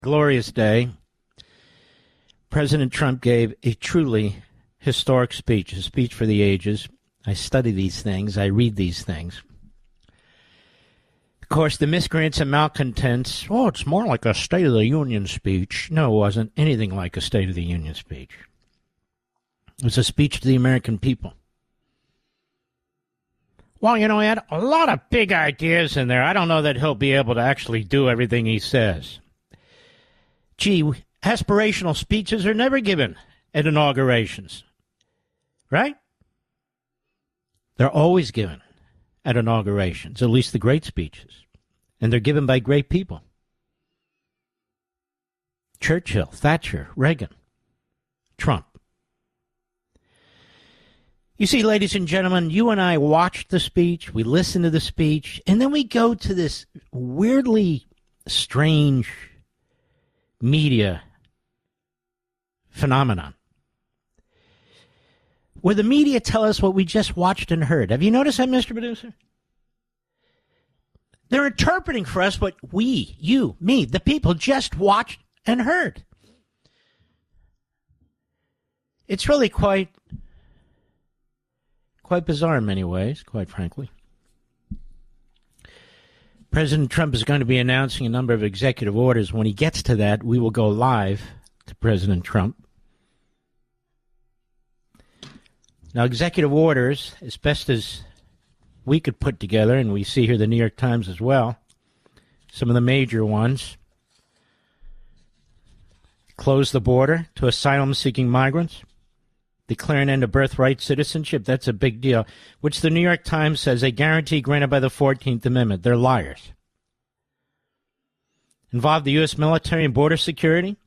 glorious day, President Trump gave a truly historic speech, a speech for the ages. I study these things. I read these things. Of course, the miscreants and malcontents, it's more like a State of the Union speech. No, it wasn't anything like a State of the Union speech. It was a speech to the American people. Well, he had a lot of big ideas in there. I don't know that he'll be able to actually do everything he says. Gee, aspirational speeches are never given at inaugurations, right? They're always given at inaugurations, at least the great speeches. And they're given by great people. Churchill, Thatcher, Reagan, Trump. You see, ladies and gentlemen, you and I watched the speech, we listened to the speech, and then we go to this weirdly strange media phenomenon where the media tell us what we just watched and heard. Have you noticed that, Mr. Producer? They're interpreting for us what we, you, me, the people just watched and heard. It's really quite bizarre in many ways, quite frankly. President Trump is going to be announcing a number of executive orders. When he gets to that, we will go live to President Trump. Now, executive orders, as best as we could put together, and we see here the New York Times as well, some of the major ones: close the border to asylum-seeking migrants, declare an end to birthright citizenship. That's a big deal, which the New York Times says a guarantee granted by the 14th Amendment. They're liars. Involve the U.S. military and border security,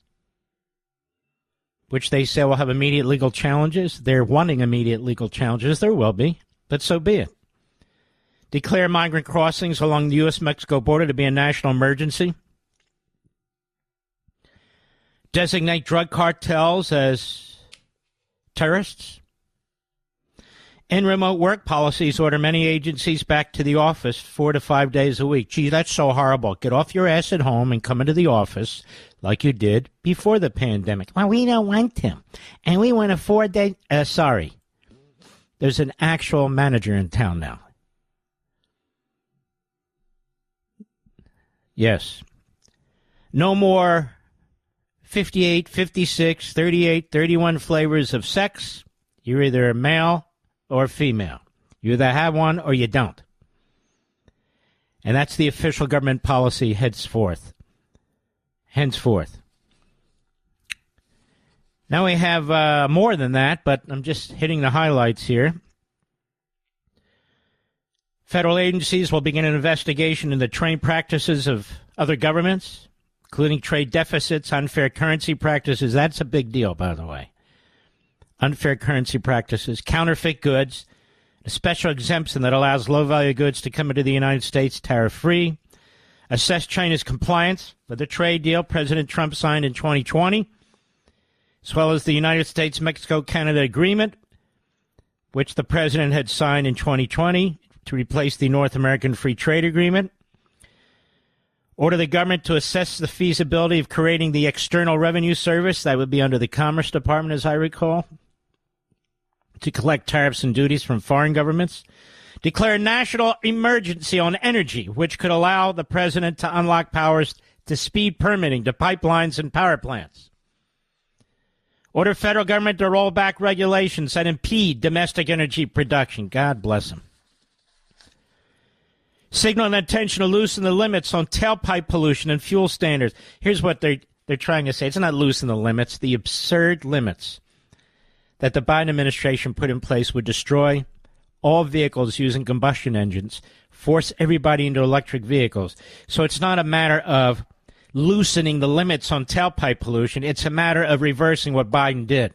which they say will have immediate legal challenges. They're wanting immediate legal challenges. There will be, but so be it. Declare migrant crossings along the U.S.-Mexico border to be a national emergency. Designate drug cartels as terrorists. And remote work policies order many agencies back to the office 4 to 5 days a week. Gee, that's so horrible. Get off your ass at home and come into the office like you did before the pandemic. Well, we don't want to. And we want a 4-day... sorry. There's an actual manager in town now. Yes. No more 58, 56, 38, 31 flavors of sex. You're either a male or female. You either have one or you don't. And that's the official government policy henceforth. Now we have more than that, but I'm just hitting the highlights here. Federal agencies will begin an investigation into trade practices of other governments, including trade deficits, unfair currency practices. That's a big deal, by the way. Unfair currency practices, counterfeit goods, a special exemption that allows low-value goods to come into the United States tariff-free, assess China's compliance with the trade deal President Trump signed in 2020, as well as the United States-Mexico-Canada agreement, which the president had signed in 2020 to replace the North American Free Trade Agreement. Order the government to assess the feasibility of creating the External Revenue Service, that would be under the Commerce Department, as I recall, to collect tariffs and duties from foreign governments. Declare national emergency on energy, which could allow the president to unlock powers to speed permitting to pipelines and power plants. Order federal government to roll back regulations that impede domestic energy production. God bless them. Signal an intention to loosen the limits on tailpipe pollution and fuel standards. Here's what they're trying to say. It's not loosen the limits. The absurd limits that the Biden administration put in place would destroy all vehicles using combustion engines, force everybody into electric vehicles. So it's not a matter of loosening the limits on tailpipe pollution. It's a matter of reversing what Biden did.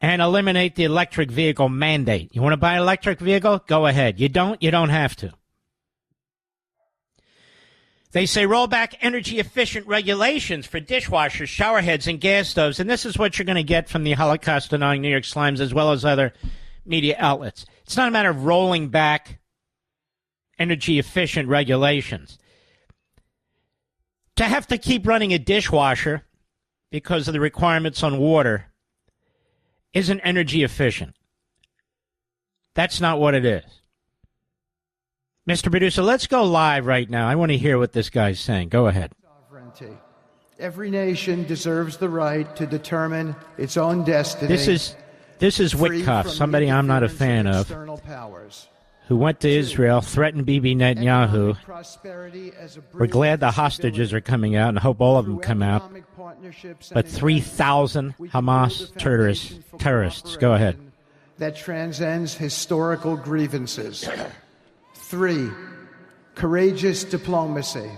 And eliminate the electric vehicle mandate. You want to buy an electric vehicle? Go ahead. You don't have to. They say roll back energy-efficient regulations for dishwashers, shower heads, and gas stoves. And this is what you're going to get from the Holocaust-denying New York Slimes as well as other media outlets. It's not a matter of rolling back energy-efficient regulations. To have to keep running a dishwasher because of the requirements on water isn't energy efficient. That's not what it is. Mr. Producer, let's go live right now. I want to hear what this guy's saying. Go ahead. Sovereignty. Every nation deserves the right to determine its own destiny. This is Witkoff, somebody I'm not a fan of, who went to Israel, threatened Bibi Netanyahu. We're glad the hostages are coming out and hope all of them come out. But 3,000 Hamas terrorists. Go ahead. That transcends historical grievances. 3, courageous diplomacy.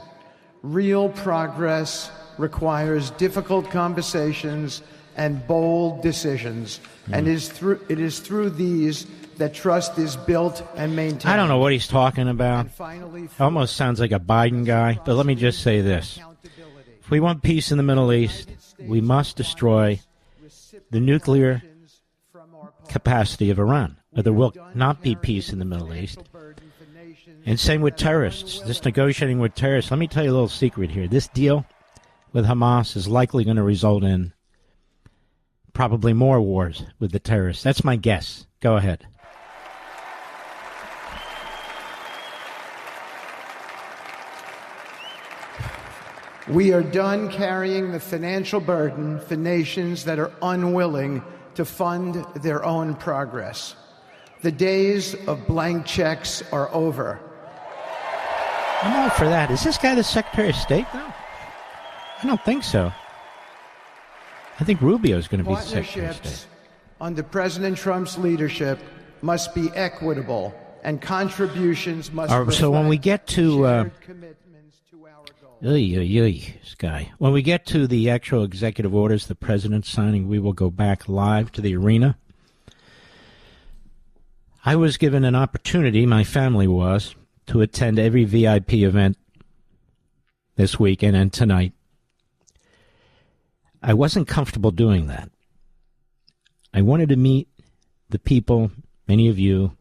Real progress requires difficult conversations and bold decisions, and it is through these that trust is built and maintained. I don't know what he's talking about. Almost sounds like a Biden guy, but let me just say this. If we want peace in the Middle East, we must destroy the nuclear capacity of Iran, or there will not be peace in the Middle East. And same with terrorists, this negotiating with terrorists. Let me tell you a little secret here. This deal with Hamas is likely going to result in probably more wars with the terrorists. That's my guess. Go ahead. We are done carrying the financial burden for nations that are unwilling to fund their own progress. The days of blank checks are over. I'm all for that. Is this guy the Secretary of State now? I don't think so. I think Rubio is going to be the Secretary of State. Under President Trump's leadership must be equitable, and contributions must reflect so when we get to shared commitments to our goals. This guy. When we get to the actual executive orders the president's signing, we will go back live to the arena. I was given an opportunity, my family was, to attend every VIP event this weekend and tonight. I wasn't comfortable doing that. I wanted to meet the people, many of you,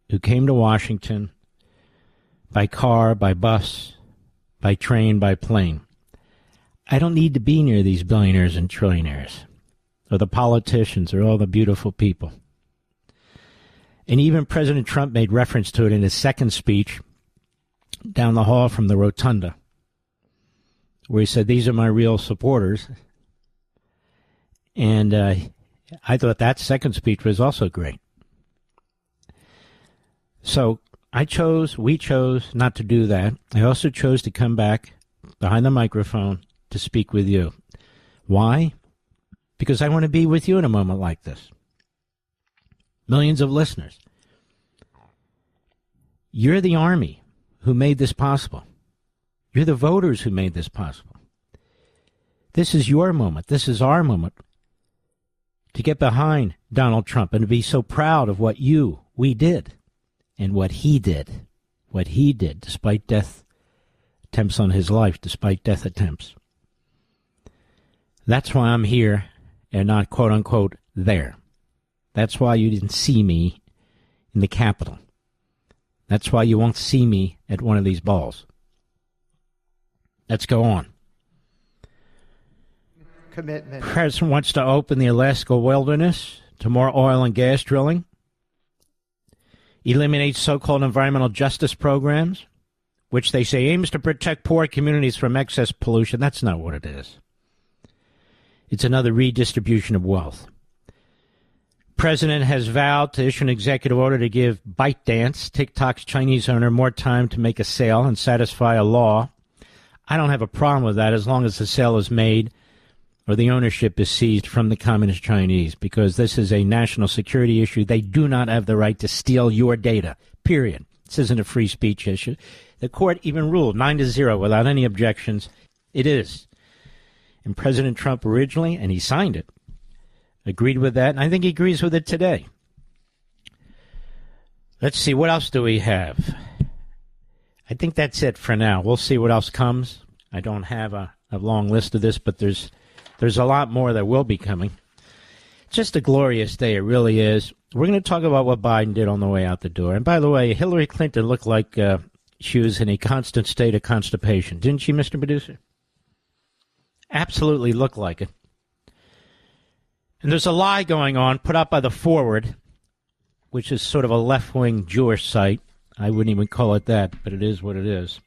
who came to Washington by car, by bus, by train, by plane. I don't need to be near these billionaires and trillionaires, or the politicians, or all the beautiful people. And even President Trump made reference to it in his second speech down the hall from the rotunda, where he said, "These are my real supporters." And I thought that second speech was also great. So we chose not to do that. I also chose to come back behind the microphone to speak with you. Why? Because I want to be with you in a moment like this. Millions of listeners. You're the army who made this possible. You're the voters who made this possible. This is your moment. This is our moment to get behind Donald Trump and to be so proud of what we did, and what he did, despite death attempts on his life, despite death attempts. That's why I'm here and not, quote unquote, there. That's why you didn't see me in the Capitol. That's why you won't see me at one of these balls. Let's go on. Commitment. The president wants to open the Alaska wilderness to more oil and gas drilling. Eliminate so-called environmental justice programs, which they say aims to protect poor communities from excess pollution. That's not what it is. It's another redistribution of wealth. President has vowed to issue an executive order to give ByteDance, TikTok's Chinese owner, more time to make a sale and satisfy a law. I don't have a problem with that as long as the sale is made or the ownership is seized from the Communist Chinese, because this is a national security issue. They do not have the right to steal your data, period. This isn't a free speech issue. The court even ruled 9-0 without any objections. It is. And President Trump originally, and he signed it, agreed with that, and I think he agrees with it today. Let's see, what else do we have? I think that's it for now. We'll see what else comes. I don't have a long list of this, but there's a lot more that will be coming. It's just a glorious day, it really is. We're going to talk about what Biden did on the way out the door. And by the way, Hillary Clinton looked like she was in a constant state of constipation. Didn't she, Mr. Producer? absolutely look like it. And there's a lie going on put up by the Forward, which is sort of a left-wing Jewish site. I wouldn't even call it that, but it is what it is.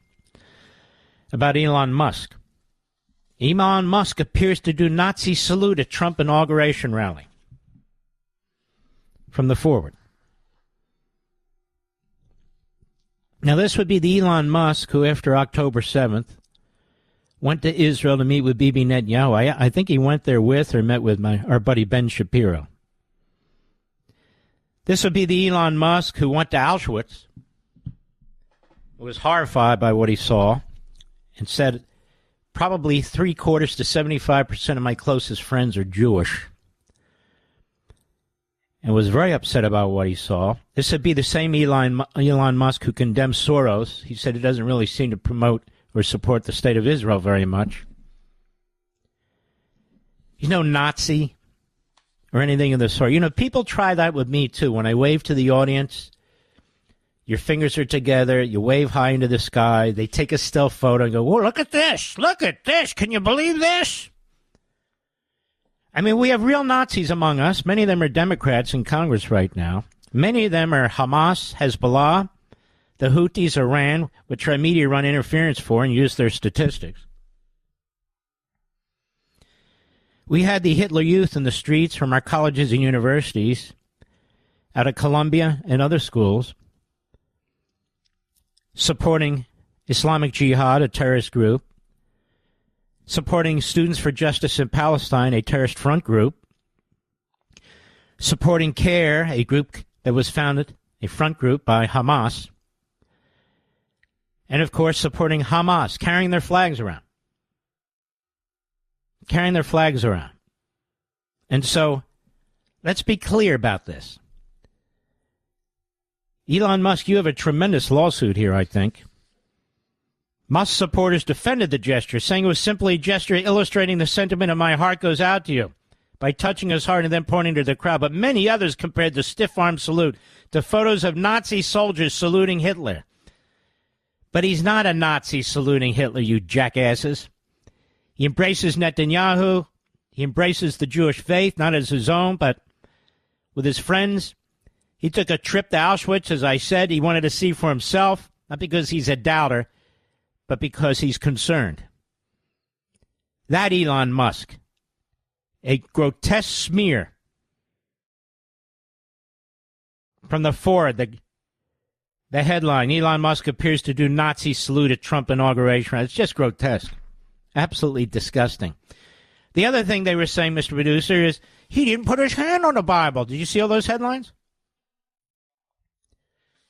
About Elon Musk. Elon Musk appears to do Nazi salute at Trump inauguration rally. From the Forward. Now, this would be the Elon Musk who, after October 7th, went to Israel to meet with Bibi Netanyahu. I think he went there with or met with our buddy Ben Shapiro. This would be the Elon Musk who went to Auschwitz, was horrified by what he saw, and said probably 75% to 75% of my closest friends are Jewish, and was very upset about what he saw. This would be the same Elon Musk who condemned Soros. He said he doesn't really seem to promote or support the state of Israel very much. He's no Nazi or anything of the sort. You know, people try that with me, too. When I wave to the audience, your fingers are together, you wave high into the sky, they take a still photo and go, whoa, look at this, can you believe this? I mean, we have real Nazis among us. Many of them are Democrats in Congress right now. Many of them are Hamas, Hezbollah, the Houthis, Iran, which our media run interference for and use their statistics. We had the Hitler Youth in the streets from our colleges and universities, out of Columbia and other schools, supporting Islamic Jihad, a terrorist group, supporting Students for Justice in Palestine, a terrorist front group, supporting CARE, a group that was founded, a front group by Hamas, and, of course, supporting Hamas, carrying their flags around. And so, let's be clear about this. Elon Musk, you have a tremendous lawsuit here, I think. Musk supporters defended the gesture, saying it was simply a gesture illustrating the sentiment of my heart goes out to you by touching his heart and then pointing to the crowd. But many others compared the stiff-arm salute to photos of Nazi soldiers saluting Hitler. But he's not a Nazi saluting Hitler, you jackasses. He embraces Netanyahu. He embraces the Jewish faith, not as his own, but with his friends. He took a trip to Auschwitz, as I said. He wanted to see for himself, not because he's a doubter, but because he's concerned. That Elon Musk, a grotesque smear from the Forward, the headline, Elon Musk appears to do Nazi salute at Trump inauguration. It's just grotesque. Absolutely disgusting. The other thing they were saying, Mr. Producer, is he didn't put his hand on the Bible. Did you see all those headlines?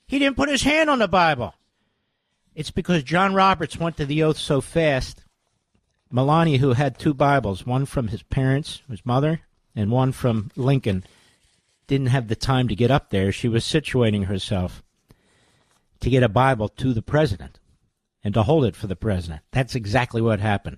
He didn't put his hand on the Bible. It's because John Roberts went to the oath so fast. Melania, who had two Bibles, one from his parents, his mother, and one from Lincoln, didn't have the time to get up there. She was situating herself to get a Bible to the president and to hold it for the president. That's exactly what happened.